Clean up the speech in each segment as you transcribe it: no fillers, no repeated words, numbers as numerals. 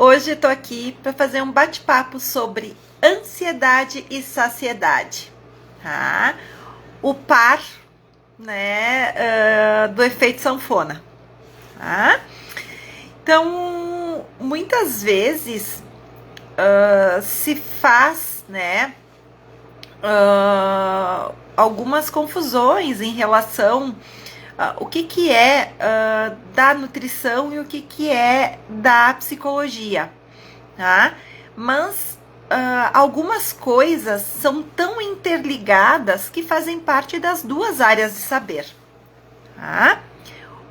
Hoje eu tô aqui para fazer um bate-papo sobre ansiedade e saciedade, tá? O par, né, do efeito sanfona, tá? Então, muitas vezes se faz, né, algumas confusões em relação o que é da nutrição e o que é da psicologia, tá? Mas algumas coisas são tão interligadas que fazem parte das duas áreas de saber, tá?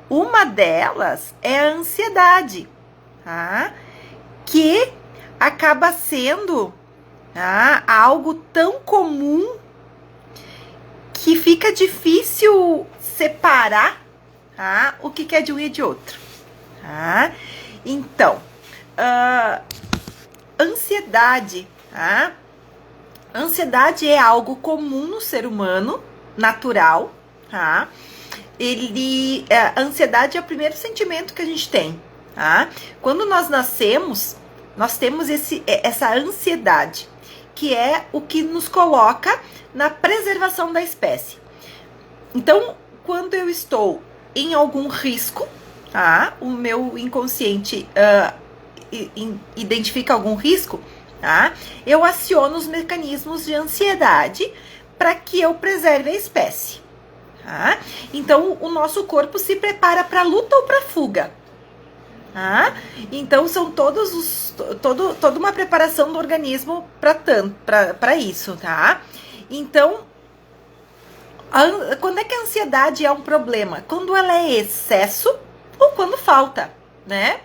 Uma delas é a ansiedade, tá? Que acaba sendo algo tão comum que fica difícil separar o que é de um e de outro. Tá? Então, ansiedade. Ansiedade é algo comum no ser humano, natural. Tá? A ansiedade é o primeiro sentimento que a gente tem. Tá? Quando nós nascemos, nós temos essa ansiedade, que é o que nos coloca na preservação da espécie. Então, quando eu estou em algum risco, tá? O meu inconsciente identifica algum risco, tá? Eu aciono os mecanismos de ansiedade para que eu preserve a espécie, tá? Então, o nosso corpo se prepara para luta ou para fuga. Tá? Então, são toda uma preparação do organismo para isso, tá? Então, quando é que a ansiedade é um problema? Quando ela é excesso ou quando falta, né?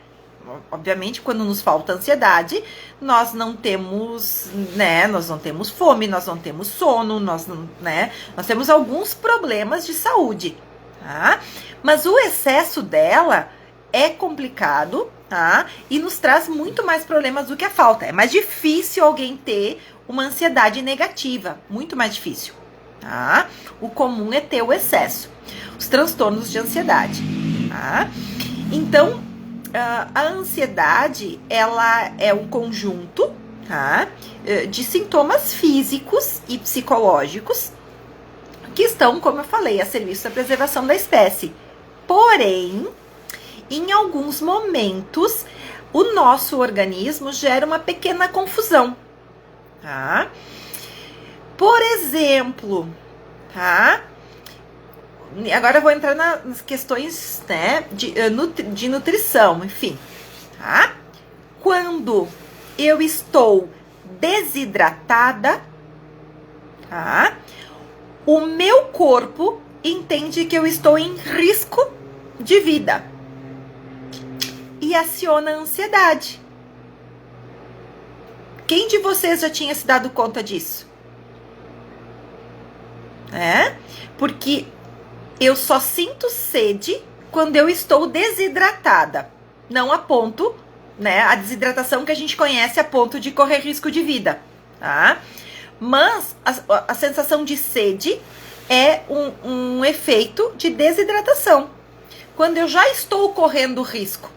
Obviamente, quando nos falta ansiedade, nós não temos, né? Nós não temos fome, nós não temos sono, nós temos alguns problemas de saúde, tá? Mas o excesso dela é complicado, tá? E nos traz muito mais problemas do que a falta. É mais difícil alguém ter uma ansiedade negativa, muito mais difícil. Tá? O comum é ter o excesso, os transtornos de ansiedade. Tá? Então, a ansiedade, ela é um conjunto, tá, de sintomas físicos e psicológicos que estão, como eu falei, a serviço da preservação da espécie. Porém, em alguns momentos, o nosso organismo gera uma pequena confusão. Tá? Por exemplo, tá? Agora eu vou entrar nas questões, né, de nutrição, enfim, tá? Quando eu estou desidratada, tá? O meu corpo entende que eu estou em risco de vida e aciona a ansiedade. Quem de vocês já tinha se dado conta disso? Porque eu só sinto sede quando eu estou desidratada, não a ponto, né, a desidratação que a gente conhece a ponto de correr risco de vida, tá? Mas a sensação de sede é um efeito de desidratação, quando eu já estou correndo risco,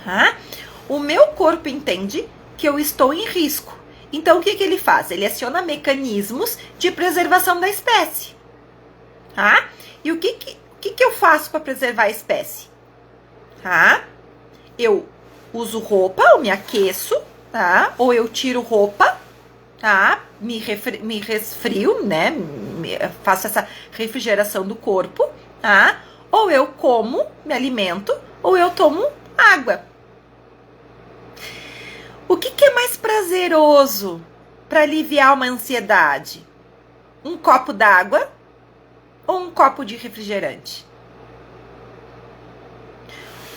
tá? O meu corpo entende que eu estou em risco. Então, o que ele faz? Ele aciona mecanismos de preservação da espécie. Tá? E o que eu faço para preservar a espécie? Tá? Eu uso roupa, eu me aqueço, tá? Ou eu tiro roupa, tá? Me resfrio, né? Faço essa refrigeração do corpo, tá? Ou eu como, me alimento, ou eu tomo água. O que é mais prazeroso para aliviar uma ansiedade? Um copo d'água ou um copo de refrigerante?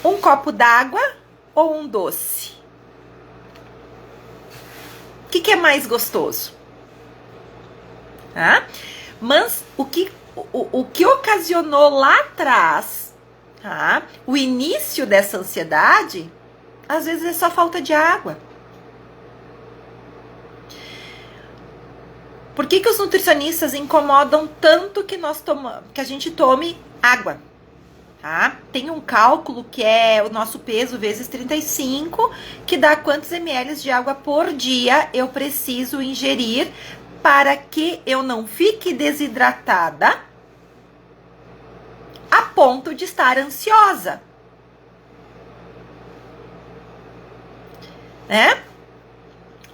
Um copo d'água ou um doce? O que é mais gostoso? Tá? Mas o que ocasionou lá atrás, tá? O início dessa ansiedade, às vezes é só falta de água. Por que os nutricionistas incomodam tanto que a gente tome água? tá? Tem um cálculo que é o nosso peso vezes 35, que dá quantos ml de água por dia eu preciso ingerir para que eu não fique desidratada a ponto de estar ansiosa. Né?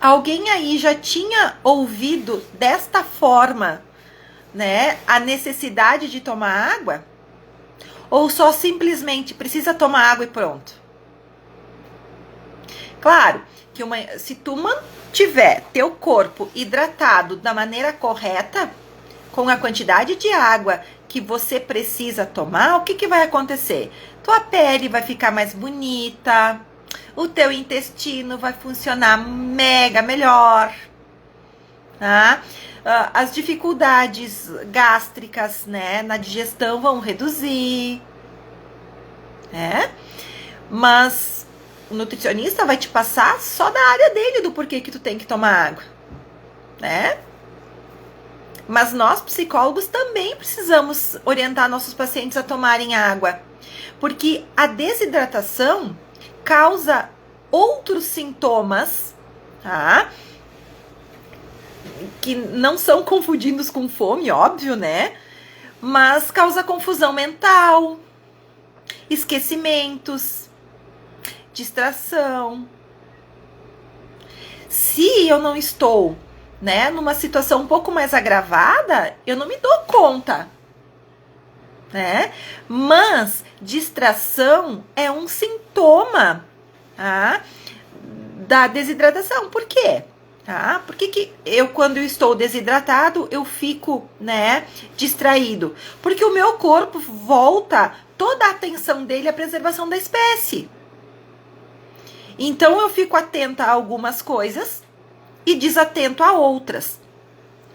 Alguém aí já tinha ouvido desta forma, né, a necessidade de tomar água? Ou só simplesmente precisa tomar água e pronto? Claro que se tu mantiver teu corpo hidratado da maneira correta, com a quantidade de água que você precisa tomar, o que, que vai acontecer? Tua pele vai ficar mais bonita, o teu intestino vai funcionar mega melhor, tá? As dificuldades gástricas, né, na digestão vão reduzir, né? Mas o nutricionista vai te passar só da área dele do porquê que tu tem que tomar água, né? Mas nós, psicólogos, também precisamos orientar nossos pacientes a tomarem água, porque a desidratação causa outros sintomas, tá? Que não são confundidos com fome, óbvio, né? Mas causa confusão mental, esquecimentos, distração. Se eu não estou, né, numa situação um pouco mais agravada, eu não me dou conta, né? Mas distração é um sintoma, tá, da desidratação. Por quê? Tá? Por que quando eu estou desidratado, eu fico, né, distraído? Porque o meu corpo volta toda a atenção dele à preservação da espécie. Então, eu fico atenta a algumas coisas e desatento a outras.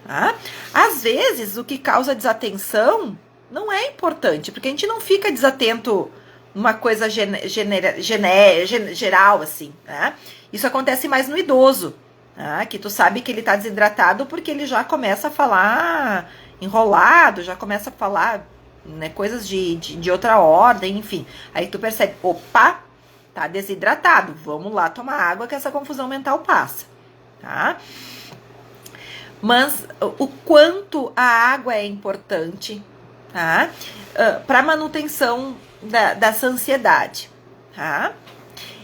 Tá? Às vezes, o que causa desatenção não é importante, porque a gente não fica desatento uma coisa geral, assim, né? Isso acontece mais no idoso, tá? Que tu sabe que ele tá desidratado porque ele já começa a falar enrolado, já começa a falar, né, coisas de outra ordem, enfim. Aí tu percebe, opa, tá desidratado, vamos lá tomar água que essa confusão mental passa, tá? Mas o quanto a água é importante, tá? Para manutenção dessa ansiedade, tá?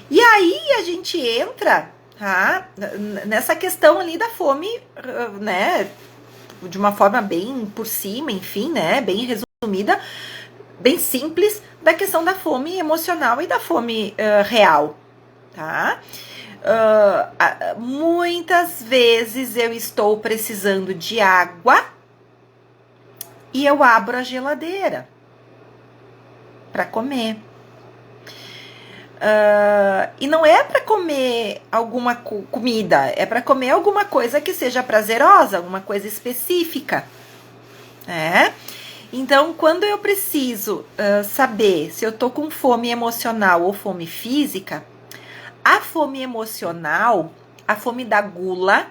E aí a gente entra, tá, nessa questão ali da fome, né, de uma forma bem por cima, enfim, né, bem resumida, bem simples, da questão da fome emocional e da fome real, tá? Muitas vezes eu estou precisando de água e eu abro a geladeira para comer. E não é para comer alguma comida, é para comer alguma coisa que seja prazerosa, alguma coisa específica, né? Então, quando eu preciso saber se eu tô com fome emocional ou fome física, a fome emocional, a fome da gula,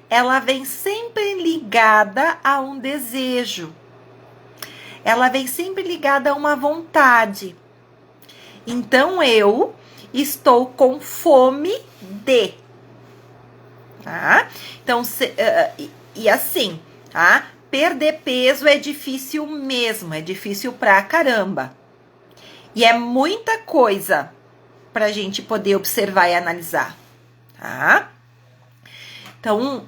ela vem sempre ligada a um desejo. Ela vem sempre ligada a uma vontade. Então, eu estou com fome de. Tá? Então, e assim, tá? Perder peso é difícil mesmo, é difícil pra caramba. E é muita coisa pra gente poder observar e analisar, tá? Então,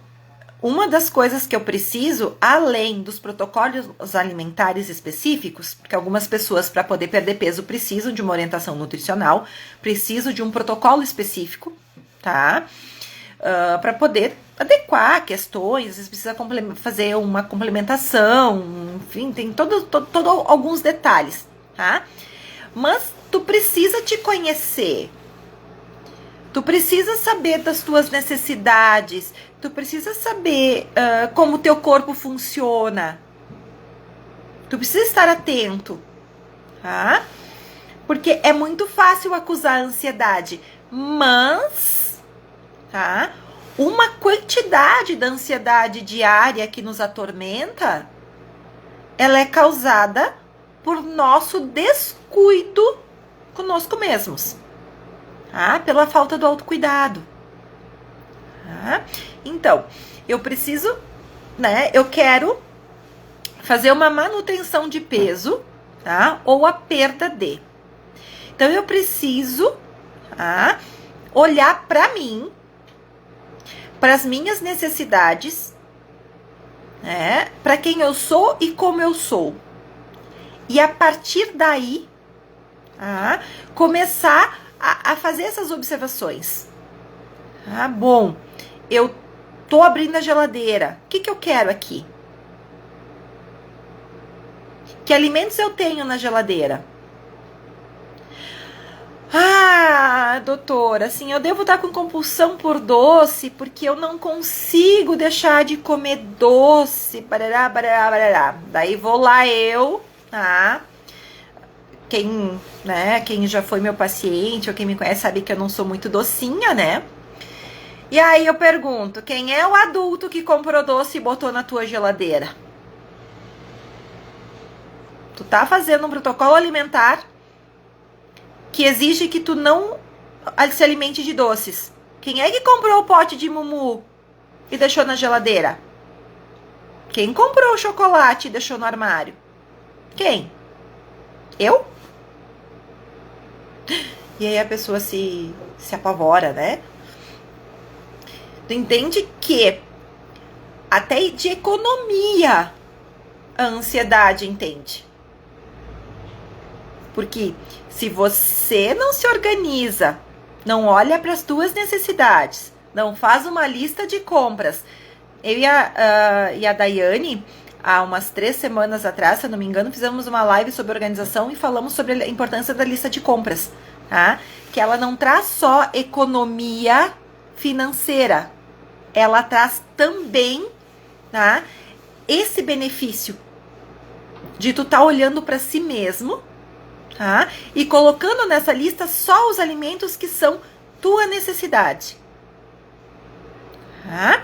uma das coisas que eu preciso, além dos protocolos alimentares específicos, porque algumas pessoas, para poder perder peso, precisam de uma orientação nutricional, precisam de um protocolo específico, tá? Para poder adequar questões, às vezes precisa fazer uma complementação, enfim, tem todo alguns detalhes, tá? Mas tu precisa te conhecer, tu precisa saber das tuas necessidades, tu precisa saber como o teu corpo funciona, tu precisa estar atento, tá? Porque é muito fácil acusar a ansiedade, mas, tá? Uma quantidade da ansiedade diária que nos atormenta, ela é causada por nosso desconhecimento descuido conosco mesmos, tá? Pela falta do autocuidado. Tá? Então, eu preciso, né? Eu quero fazer uma manutenção de peso, tá? Ou a perda de. Então, eu preciso, tá? Olhar para mim, para as minhas necessidades, né? Para quem eu sou e como eu sou. E a partir daí, tá? Começar a fazer essas observações. Ah, bom, eu tô abrindo a geladeira. O que eu quero aqui? Que alimentos eu tenho na geladeira? Ah, doutora, assim, eu devo estar com compulsão por doce porque eu não consigo deixar de comer doce. Barará, barará, barará. Daí vou lá eu, tá? Quem já foi meu paciente ou quem me conhece sabe que eu não sou muito docinha, né? E aí eu pergunto, quem é o adulto que comprou doce e botou na tua geladeira? Tu tá fazendo um protocolo alimentar que exige que tu não se alimente de doces. Quem é que comprou o pote de mumu e deixou na geladeira? Quem comprou o chocolate e deixou no armário? Quem? Eu? E aí a pessoa se apavora, né? Tu entende que até de economia a ansiedade entende. Porque se você não se organiza, não olha para as tuas necessidades, não faz uma lista de compras. Eu e a Daiane, há umas 3 semanas atrás, se eu não me engano, fizemos uma live sobre organização e falamos sobre a importância da lista de compras, tá? Que ela não traz só economia financeira, ela traz também, tá, esse benefício de tu tá olhando para si mesmo, tá, e colocando nessa lista só os alimentos que são tua necessidade. Tá?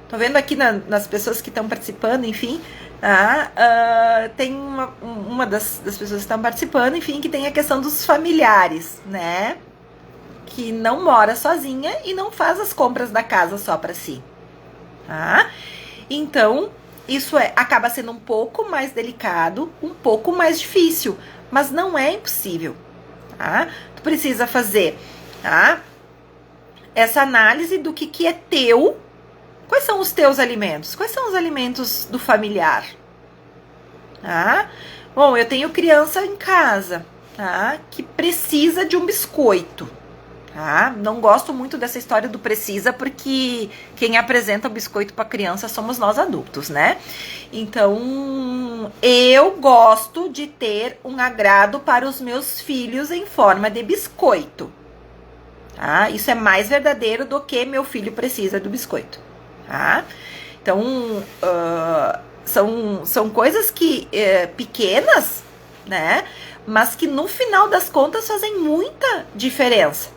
Tô vendo aqui nas pessoas que estão participando, enfim, tá? Tem uma das pessoas que estão participando, enfim, que tem a questão dos familiares, né? Que não mora sozinha e não faz as compras da casa só para si, tá? Então, isso acaba sendo um pouco mais delicado, um pouco mais difícil, mas não é impossível, tá? Tu precisa fazer, tá, essa análise do que é teu. Quais são os teus alimentos? Quais são os alimentos do familiar? Tá? Bom, eu tenho criança em casa, tá, que precisa de um biscoito. Tá? Não gosto muito dessa história do precisa, porque quem apresenta o biscoito para criança somos nós adultos, né? Então, eu gosto de ter um agrado para os meus filhos em forma de biscoito. Tá? Isso é mais verdadeiro do que meu filho precisa do biscoito. Tá? Então, são coisas que pequenas, né? Mas que no final das contas fazem muita diferença.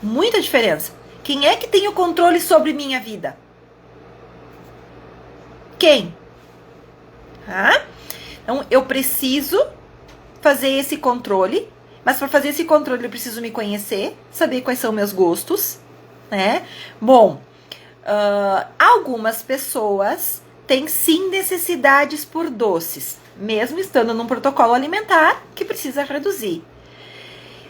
Muita diferença. Quem é que tem o controle sobre minha vida? Quem? Tá? Então, eu preciso fazer esse controle, mas para fazer esse controle eu preciso me conhecer, saber quais são meus gostos, né? Bom, algumas pessoas têm sim necessidades por doces, mesmo estando num protocolo alimentar que precisa reduzir.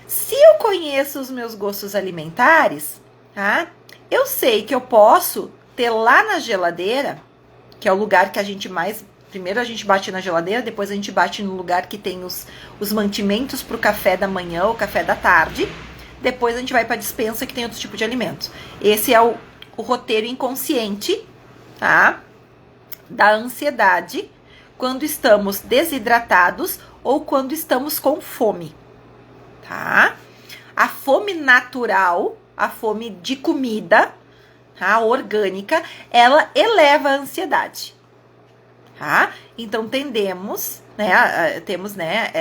Se eu conheço os meus gostos alimentares, tá? Eu sei que eu posso ter lá na geladeira, que é o lugar que a gente mais... Primeiro a gente bate na geladeira, depois a gente bate no lugar que tem os mantimentos para o café da manhã ou café da tarde. Depois a gente vai para a despensa que tem outro tipo de alimentos. Esse é o roteiro inconsciente, tá? Da ansiedade, quando estamos desidratados ou quando estamos com fome. Tá? A fome natural, a fome de comida, tá, orgânica, ela eleva a ansiedade. Tá? Então temos, né,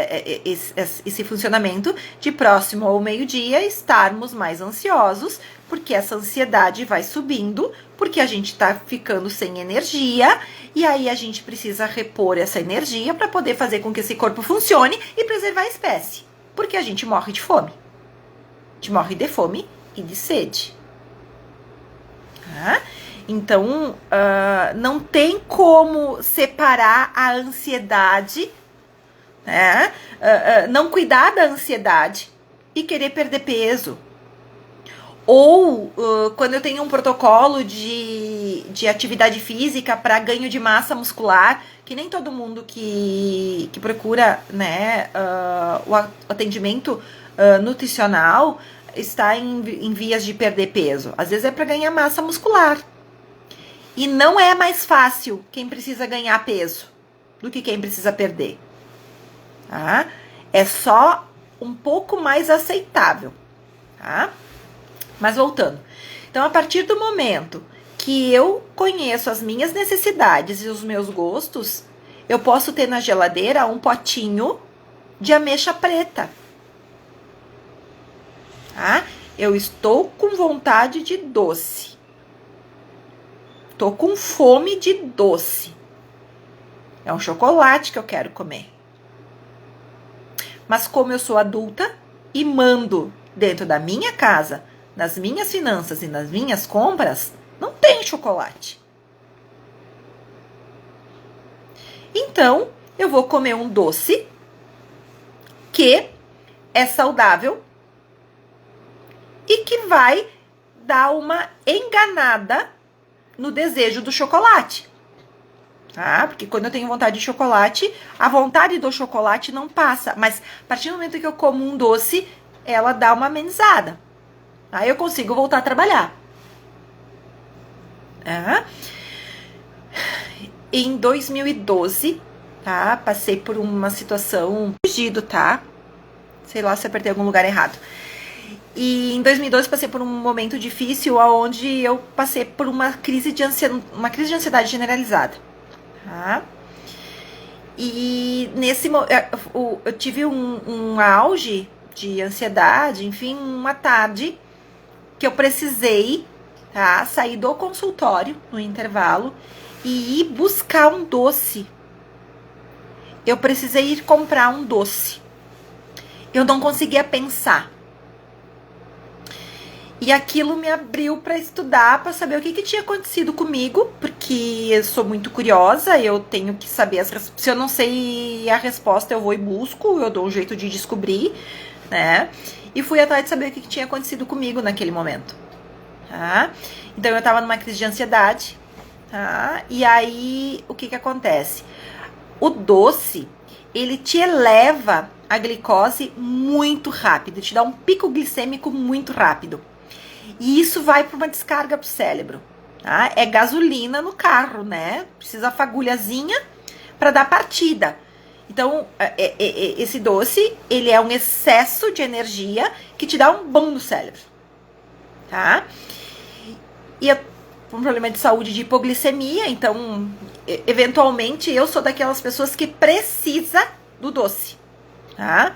esse funcionamento de próximo ao meio-dia estarmos mais ansiosos, porque essa ansiedade vai subindo, porque a gente tá ficando sem energia, e aí a gente precisa repor essa energia para poder fazer com que esse corpo funcione e preservar a espécie, porque a gente morre de fome. A gente morre de fome e de sede. Tá? Então, não tem como separar a ansiedade, né? Não cuidar da ansiedade e querer perder peso. Ou quando eu tenho um protocolo de atividade física para ganho de massa muscular, que nem todo mundo que procura, né, o atendimento nutricional está em vias de perder peso. Às vezes é para ganhar massa muscular. E não é mais fácil quem precisa ganhar peso do que quem precisa perder. Tá? É só um pouco mais aceitável. Tá? Mas voltando. Então, a partir do momento que eu conheço as minhas necessidades e os meus gostos, eu posso ter na geladeira um potinho de ameixa preta. Tá? Eu estou com vontade de doce. Tô com fome de doce. É um chocolate que eu quero comer. Mas como eu sou adulta e mando dentro da minha casa, nas minhas finanças e nas minhas compras, não tem chocolate. Então, eu vou comer um doce que é saudável e que vai dar uma enganada no desejo do chocolate, tá? Porque quando eu tenho vontade de chocolate, a vontade do chocolate não passa, mas a partir do momento que eu como um doce, ela dá uma amenizada. Aí eu consigo voltar a trabalhar. Tá? Em 2012, tá? Passei por uma situação fugido, tá? Sei lá se apertei algum lugar errado. E em 2012 passei por um momento difícil onde eu passei por uma crise de ansiedade generalizada. Tá? E nesse eu tive um auge de ansiedade, enfim, uma tarde que eu precisei, tá, sair do consultório no intervalo e ir buscar um doce. Eu precisei ir comprar um doce. Eu não conseguia pensar. E aquilo me abriu para estudar, para saber o que tinha acontecido comigo, porque eu sou muito curiosa, eu tenho que saber se eu não sei a resposta, eu vou e busco, eu dou um jeito de descobrir, né? E fui atrás de saber o que tinha acontecido comigo naquele momento, tá? Então eu tava numa crise de ansiedade, tá? E aí o que acontece? O doce, ele te eleva a glicose muito rápido, te dá um pico glicêmico muito rápido. E isso vai para uma descarga pro cérebro, tá? É gasolina no carro, né? Precisa fagulhazinha para dar partida. Então, esse doce, ele é um excesso de energia que te dá um bom no cérebro, tá? E um problema de saúde de hipoglicemia, então, eventualmente, eu sou daquelas pessoas que precisa do doce, tá?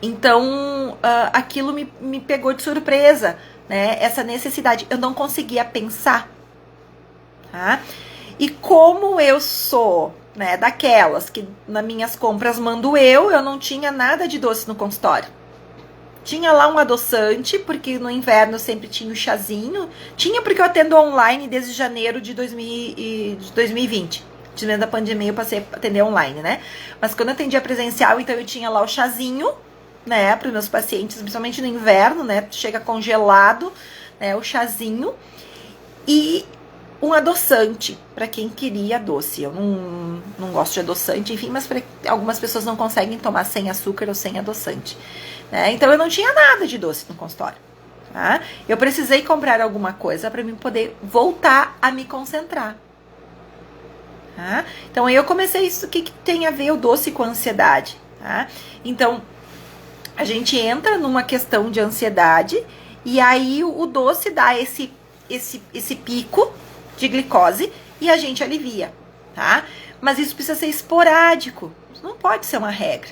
Então, aquilo me pegou de surpresa, né? Essa necessidade. Eu não conseguia pensar, tá? E como eu sou, né, daquelas que nas minhas compras mando eu não tinha nada de doce no consultório. Tinha lá um adoçante, porque no inverno sempre tinha o chazinho. Tinha porque eu atendo online desde janeiro de 2020. Dentro da pandemia eu passei a atender online, né? Mas quando eu atendia presencial, então eu tinha lá o chazinho, né, para os meus pacientes, principalmente no inverno, né, chega congelado, né, o chazinho, e um adoçante, para quem queria doce. Eu não gosto de adoçante, enfim, mas algumas pessoas não conseguem tomar sem açúcar ou sem adoçante, né, então eu não tinha nada de doce no consultório, tá? Eu precisei comprar alguma coisa para mim poder voltar a me concentrar. Tá? Então aí eu comecei isso, o que tem a ver o doce com a ansiedade, tá? Então a gente entra numa questão de ansiedade e aí o doce dá esse pico de glicose e a gente alivia, tá? Mas isso precisa ser esporádico, isso não pode ser uma regra.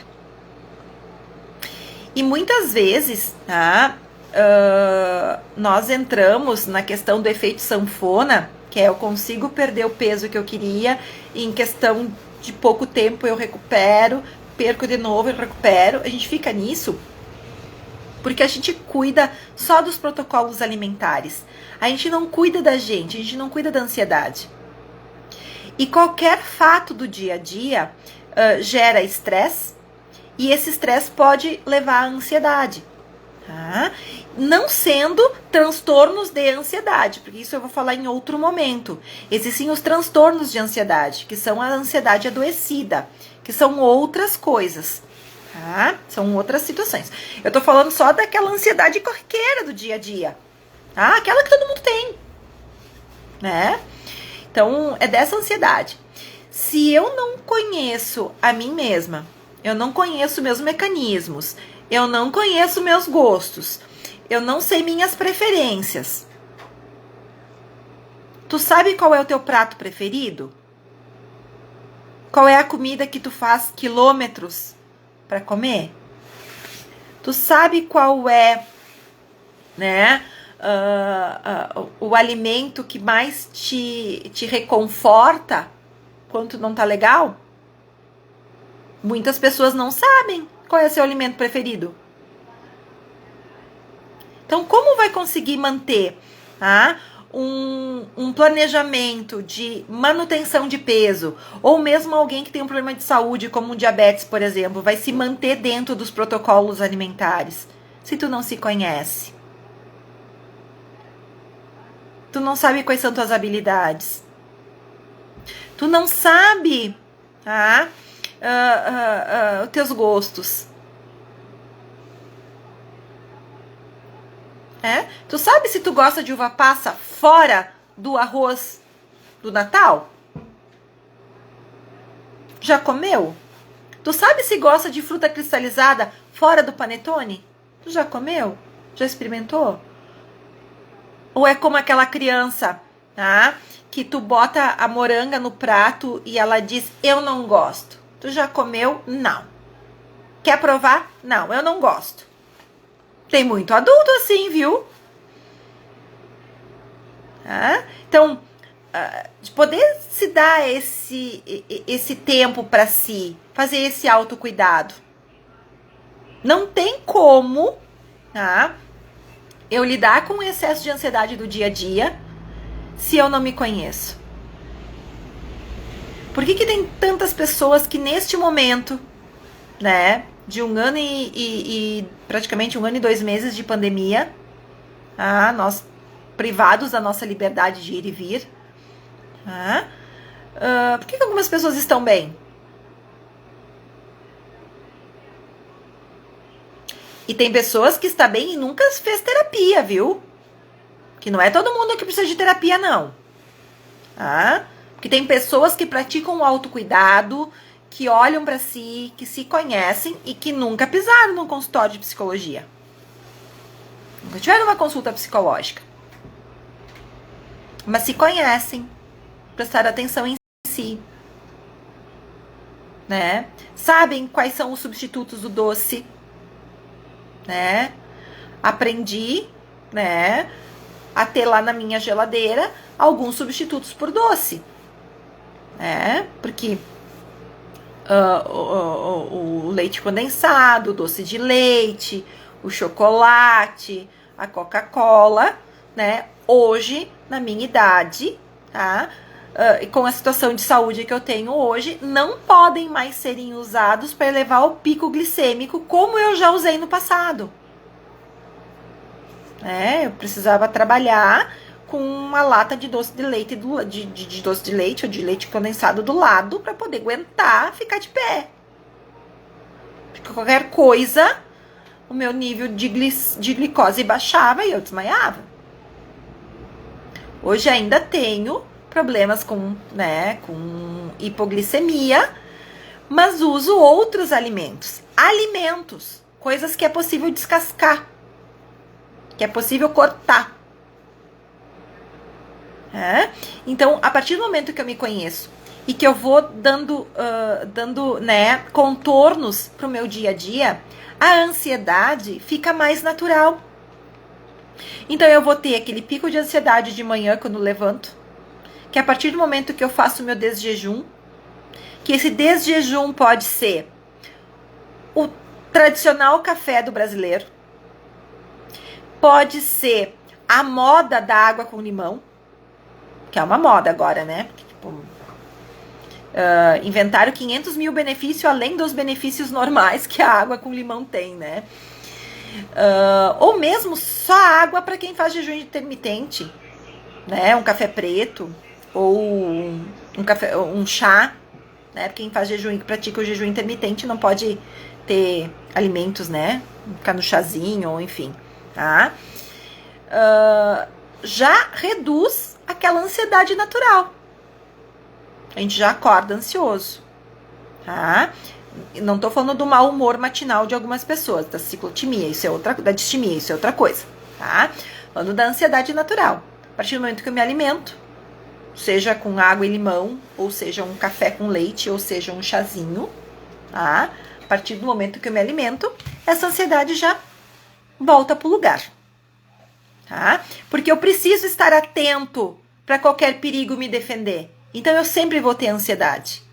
E muitas vezes, tá? nós entramos na questão do efeito sanfona, que é eu consigo perder o peso que eu queria e em questão de pouco tempo eu recupero, perco de novo, eu recupero. A gente fica nisso porque a gente cuida só dos protocolos alimentares. A gente não cuida da gente, a gente não cuida da ansiedade. E qualquer fato do dia a dia gera estresse, e esse estresse pode levar à ansiedade. Tá? Não sendo transtornos de ansiedade, porque isso eu vou falar em outro momento. Existem os transtornos de ansiedade, que são a ansiedade adoecida, que são outras coisas. Tá? São outras situações. Eu tô falando só daquela ansiedade corriqueira do dia a dia. Tá? Aquela que todo mundo tem. Né? Então, é dessa ansiedade. Se eu não conheço a mim mesma, eu não conheço meus mecanismos, eu não conheço meus gostos, eu não sei minhas preferências. Tu sabe qual é o teu prato preferido? Qual é a comida que tu faz quilômetros para comer? Tu sabe qual é, né, o alimento que mais te reconforta quando tu não tá legal? Muitas pessoas não sabem qual é o seu alimento preferido. Então, como vai conseguir manter, tá, um planejamento de manutenção de peso, ou mesmo alguém que tem um problema de saúde, como um diabetes, por exemplo, vai se manter dentro dos protocolos alimentares, se tu não se conhece? Tu não sabe quais são tuas habilidades. Tu não sabe, tá, os teus gostos. Tu sabe se tu gosta de uva passa fora do arroz do Natal? Já comeu? Tu sabe se gosta de fruta cristalizada fora do panetone? Tu já comeu? Já experimentou? Ou é como aquela criança, tá, que tu bota a moranga no prato e ela diz, eu não gosto. Tu já comeu? Não. Quer provar? Não, eu não gosto. Tem muito adulto assim, viu? Tá? Então, de poder se dar esse tempo para si, fazer esse autocuidado. Não tem como, tá, eu lidar com o excesso de ansiedade do dia a dia se eu não me conheço. Por que tem tantas pessoas que neste momento, né, de 1 ano e praticamente 1 ano e 2 meses de pandemia, nós privados da nossa liberdade de ir e vir, por que algumas pessoas estão bem? E tem pessoas que estão bem e nunca fez terapia, viu? Que não é todo mundo que precisa de terapia, não. Porque tem pessoas que praticam o autocuidado, que olham pra si, que se conhecem e que nunca pisaram num consultório de psicologia. Nunca tiveram uma consulta psicológica. Mas se conhecem, prestaram atenção em si. Né? Sabem quais são os substitutos do doce. Né? Aprendi, né, a ter lá na minha geladeira alguns substitutos por doce, né? Porque o leite condensado, o doce de leite, o chocolate, a Coca-Cola, né? Hoje, na minha idade, tá? Com a situação de saúde que eu tenho hoje, não podem mais serem usados para elevar o pico glicêmico, como eu já usei no passado. Eu precisava trabalhar com uma lata de doce de leite, de doce de leite ou de leite condensado do lado, para poder aguentar ficar de pé. Porque qualquer coisa, o meu nível de glicose baixava e eu desmaiava. Hoje ainda tenho problemas com hipoglicemia, mas uso outros alimentos. Alimentos, coisas que é possível descascar, que é possível cortar. Então, a partir do momento que eu me conheço e que eu vou dando contornos pro meu dia a dia, a ansiedade fica mais natural. Então eu vou ter aquele pico de ansiedade de manhã quando levanto, que a partir do momento que eu faço o meu desjejum, que esse desjejum pode ser o tradicional café do brasileiro, pode ser a moda da água com limão, que é uma moda agora, né? Tipo, inventaram 500 mil benefícios, além dos benefícios normais que a água com limão tem, né? Ou mesmo só água para quem faz jejum intermitente, né? Um café preto, ou um chá, né? Quem faz jejum e pratica o jejum intermitente não pode ter alimentos, né? Ficar no chazinho, ou enfim, tá? Já reduz aquela ansiedade natural. A gente já acorda ansioso, tá? Não tô falando do mau humor matinal de algumas pessoas, da ciclotimia, da distimia, isso é outra coisa, tá? Falando da ansiedade natural. A partir do momento que eu me alimento, seja com água e limão, ou seja um café com leite, ou seja um chazinho, tá? A partir do momento que eu me alimento, essa ansiedade já volta pro lugar, tá? Porque eu preciso estar atento para qualquer perigo me defender. Então eu sempre vou ter ansiedade.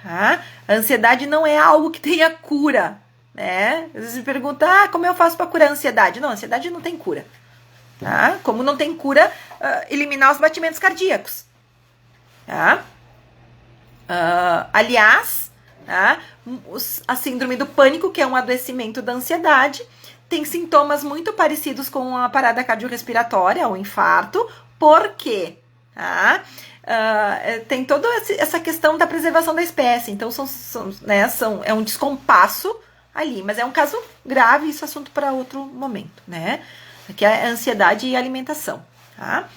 Tá? A ansiedade não é algo que tenha cura, né? Às vezes me perguntam, como eu faço para curar a ansiedade? Não, a ansiedade não tem cura. Tá? Como não tem cura, eliminar os batimentos cardíacos. Tá? Aliás, tá? A síndrome do pânico, que é um adoecimento da ansiedade, tem sintomas muito parecidos com a parada cardiorrespiratória, o infarto. Por quê? Tá? Tem toda essa questão da preservação da espécie. Então, é um descompasso ali. Mas é um caso grave, isso é assunto para outro momento, né? Aqui é a ansiedade e a alimentação, tá?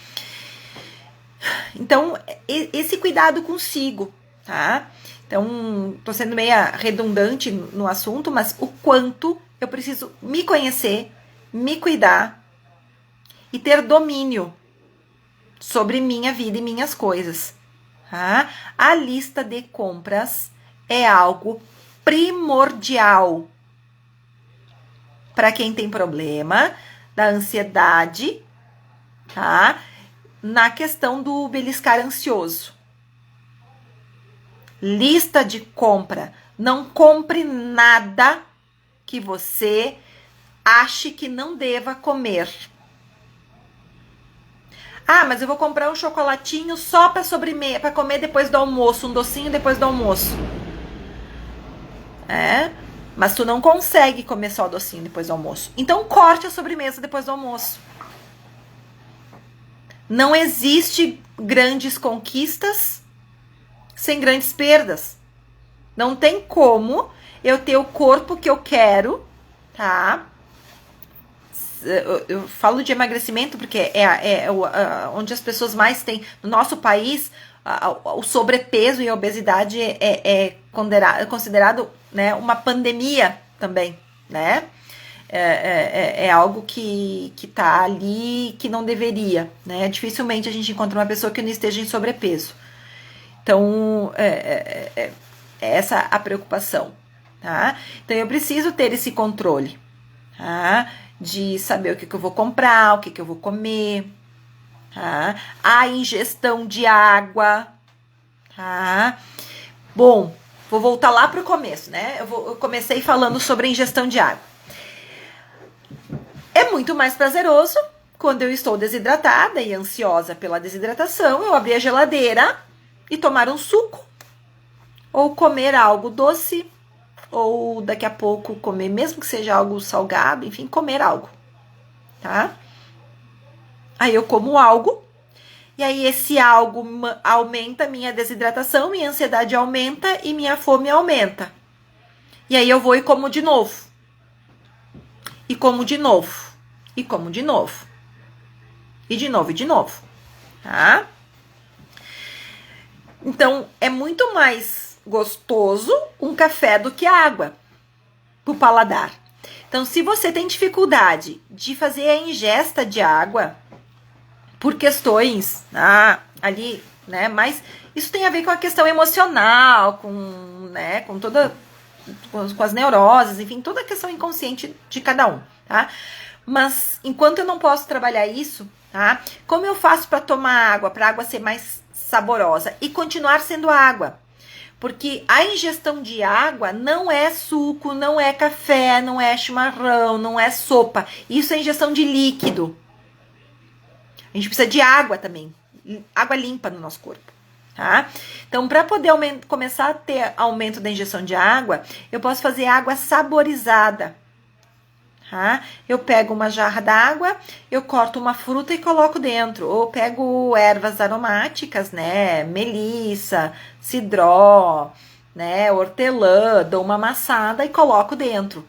Então, esse cuidado consigo, tá? Então, tô sendo meio redundante no assunto, mas o quanto eu preciso me conhecer, me cuidar e ter domínio sobre minha vida e minhas coisas, tá? A lista de compras é algo primordial para quem tem problema da ansiedade, tá? Na questão do beliscar ansioso. Lista de compra. Não compre nada que você ache que não deva comer. Mas eu vou comprar um chocolatinho só para sobremesa, para comer depois do almoço, um docinho depois do almoço. Mas tu não consegue comer só o docinho depois do almoço. Então corte a sobremesa depois do almoço. Não existe grandes conquistas sem grandes perdas. Não tem como eu ter o corpo que eu quero, tá? Eu falo de emagrecimento porque é onde as pessoas mais têm. No nosso país, o sobrepeso e a obesidade é considerado, né, uma pandemia também, né? É algo que tá ali que não deveria, né? Dificilmente a gente encontra uma pessoa que não esteja em sobrepeso. Então, é essa a preocupação, tá? Então, eu preciso ter esse controle, tá? De saber o que eu vou comprar, o que eu vou comer, tá? A ingestão de água, tá? Bom, vou voltar lá pro começo, né? Eu comecei falando sobre a ingestão de água. É muito mais prazeroso quando eu estou desidratada e ansiosa pela desidratação, eu abrir a geladeira e tomar um suco, ou comer algo doce, ou daqui a pouco comer, mesmo que seja algo salgado, enfim, comer algo, tá? Aí eu como algo, e aí esse algo aumenta minha desidratação, minha ansiedade aumenta e minha fome aumenta. E aí eu vou e como de novo. E como de novo. E como de novo. E de novo, e de novo. Tá? Então, é muito mais gostoso um café do que água pro paladar. Então, se você tem dificuldade de fazer a ingesta de água por questões ali, né? Mas isso tem a ver com a questão emocional, com as neuroses, enfim, toda a questão inconsciente de cada um, tá? Mas enquanto eu não posso trabalhar isso, tá? Como eu faço para tomar água, para a água ser mais saborosa e continuar sendo água? Porque a ingestão de água não é suco, não é café, não é chimarrão, não é sopa. Isso é ingestão de líquido. A gente precisa de água também, água limpa no nosso corpo, tá? Então, para poder começar a ter aumento da ingestão de água, eu posso fazer água saborizada. Tá? Eu pego uma jarra d'água, eu corto uma fruta e coloco dentro. Ou pego ervas aromáticas, né? Melissa, cidró, né? Hortelã, dou uma amassada e coloco dentro.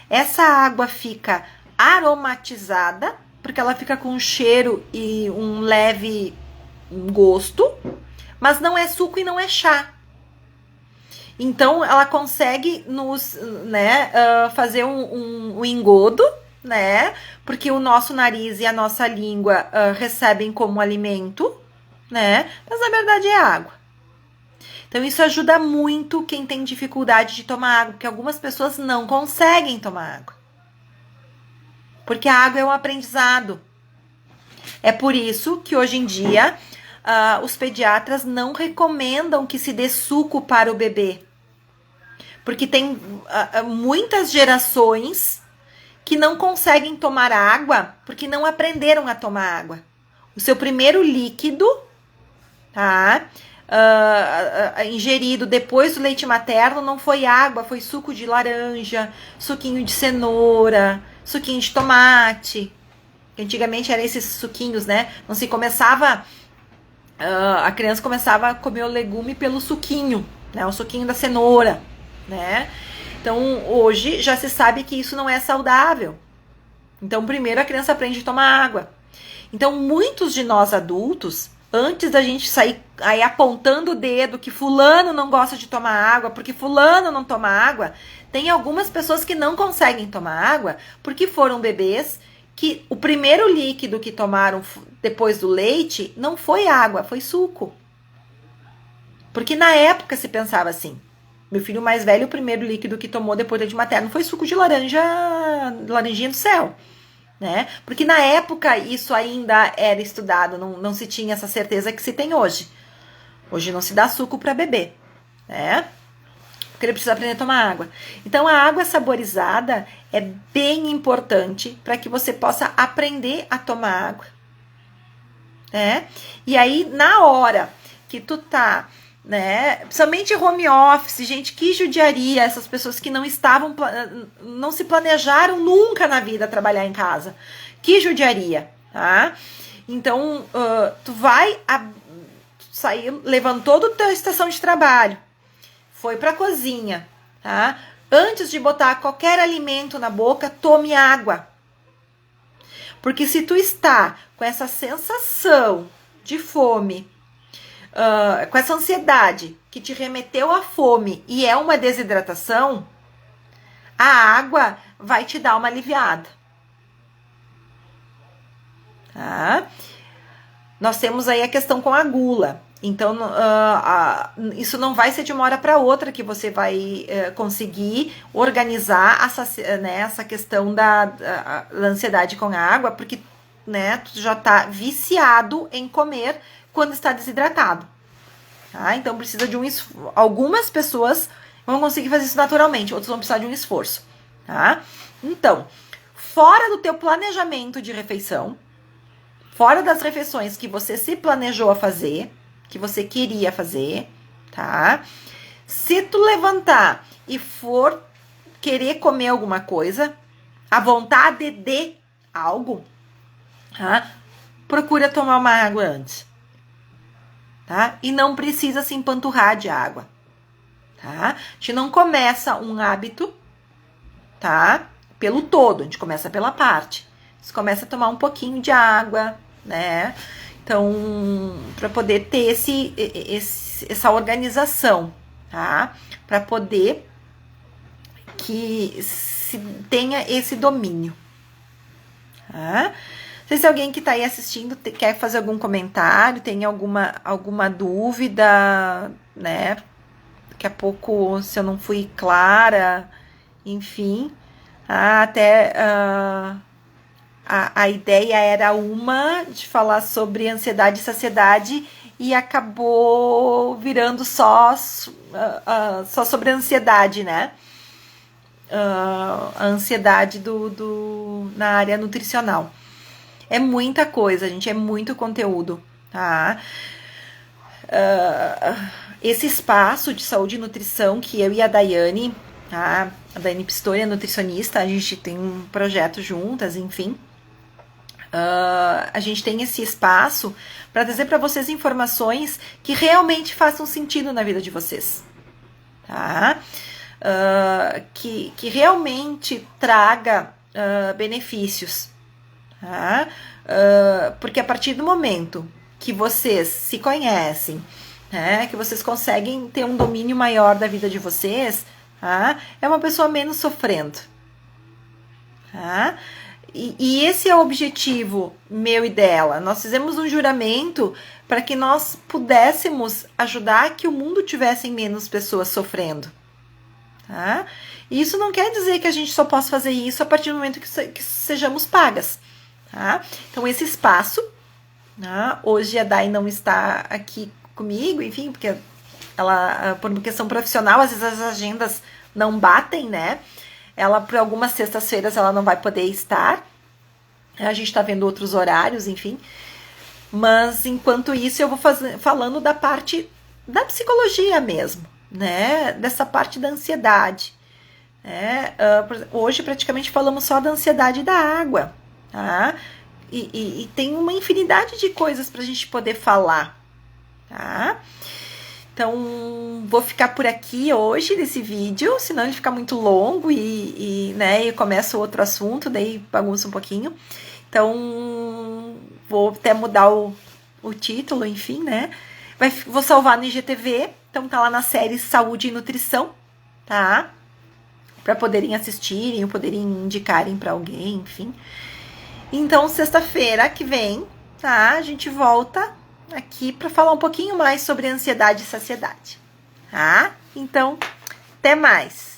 Essa água fica aromatizada, porque ela fica com um cheiro e um leve gosto, mas não é suco e não é chá. Então, ela consegue nos, né, fazer um engodo, né? Porque o nosso nariz e a nossa língua recebem como alimento, né? Mas na verdade é água. Então, isso ajuda muito quem tem dificuldade de tomar água, porque algumas pessoas não conseguem tomar água. Porque a água é um aprendizado. É por isso que hoje em dia os pediatras não recomendam que se dê suco para o bebê. Porque tem muitas gerações que não conseguem tomar água porque não aprenderam a tomar água. O seu primeiro líquido, tá? Ingerido depois do leite materno não foi água, foi suco de laranja, suquinho de cenoura, suquinho de tomate. Antigamente eram esses suquinhos, né? Não se começava. A criança começava a comer o legume pelo suquinho, né? O suquinho da cenoura, né? Então, hoje já se sabe que isso não é saudável. Então, primeiro a criança aprende a tomar água. Então, muitos de nós adultos, antes da gente sair aí apontando o dedo que fulano não gosta de tomar água, porque fulano não toma água, tem algumas pessoas que não conseguem tomar água porque foram bebês que o primeiro líquido que tomaram depois do leite não foi água, foi suco. Porque na época se pensava assim. Meu filho mais velho, o primeiro líquido que tomou depois do leite materno foi suco de laranja, laranjinha do céu, né? Porque na época isso ainda era estudado, não se tinha essa certeza que se tem hoje. Hoje não se dá suco para bebê, né? Porque ele precisa aprender a tomar água. Então a água saborizada é bem importante para que você possa aprender a tomar água, né? E aí na hora que tu tá, né, principalmente home office, gente, que judiaria essas pessoas que não se planejaram nunca na vida trabalhar em casa, que judiaria, tá? Então tu vai sair, levantou da tua estação de trabalho, foi pra cozinha, tá? Antes de botar qualquer alimento na boca, tome água. Porque se tu está com essa sensação de fome, com essa ansiedade que te remeteu à fome e é uma desidratação, a água vai te dar uma aliviada. Tá? Nós temos aí a questão com a gula. Então, isso não vai ser de uma hora para outra que você vai conseguir organizar essa questão da ansiedade com a água, porque, né, tu já tá viciado em comer quando está desidratado. Tá? Então, precisa de algumas pessoas vão conseguir fazer isso naturalmente, outros vão precisar de um esforço. Tá? Então, fora do teu planejamento de refeição, fora das refeições que você se planejou a fazer, que você queria fazer, tá? Se tu levantar e for querer comer alguma coisa, a vontade de algo, tá? Procura tomar uma água antes, tá? E não precisa se empanturrar de água, tá? A gente não começa um hábito, tá? Pelo todo, a gente começa pela parte. Você começa a tomar um pouquinho de água, né? Então, para poder ter essa organização, tá? Para poder que se tenha esse domínio, tá? Não sei se alguém que está aí assistindo quer fazer algum comentário, tem alguma dúvida, né? Daqui a pouco, se eu não fui clara, enfim, até a ideia era uma de falar sobre ansiedade e saciedade e acabou virando só sobre a ansiedade, né? A ansiedade na área nutricional. É muita coisa, gente, é muito conteúdo, tá? Esse espaço de saúde e nutrição que eu e a Daiane, tá? A Daiane Pistori é nutricionista, a gente tem um projeto juntas, enfim. A gente tem esse espaço para trazer para vocês informações que realmente façam sentido na vida de vocês, tá? Que realmente traga benefícios, tá? Porque a partir do momento que vocês se conhecem, né, que vocês conseguem ter um domínio maior da vida de vocês, tá? É uma pessoa menos sofrendo, tá? E esse é o objetivo meu e dela. Nós fizemos um juramento para que nós pudéssemos ajudar que o mundo tivesse menos pessoas sofrendo, tá? E isso não quer dizer que a gente só possa fazer isso a partir do momento que sejamos pagas, tá? Então, esse espaço, né? Hoje a Dai não está aqui comigo, enfim, porque ela, por uma questão profissional, às vezes as agendas não batem, né? Ela, por algumas sextas-feiras, ela não vai poder estar. A gente tá vendo outros horários, enfim. Mas, enquanto isso, eu vou falando da parte da psicologia mesmo, né? Dessa parte da ansiedade. Né? Hoje, praticamente, falamos só da ansiedade da água, tá? E tem uma infinidade de coisas pra gente poder falar, tá? Então, vou ficar por aqui hoje nesse vídeo, senão ele fica muito longo né, e começa outro assunto, daí bagunça um pouquinho. Então, vou até mudar o título, enfim, né? Vou salvar no IGTV, então tá lá na série Saúde e Nutrição, tá? Para poderem assistirem, poderem indicarem para alguém, enfim. Então, sexta-feira que vem, tá? A gente volta aqui para falar um pouquinho mais sobre ansiedade e saciedade, tá? Então, até mais!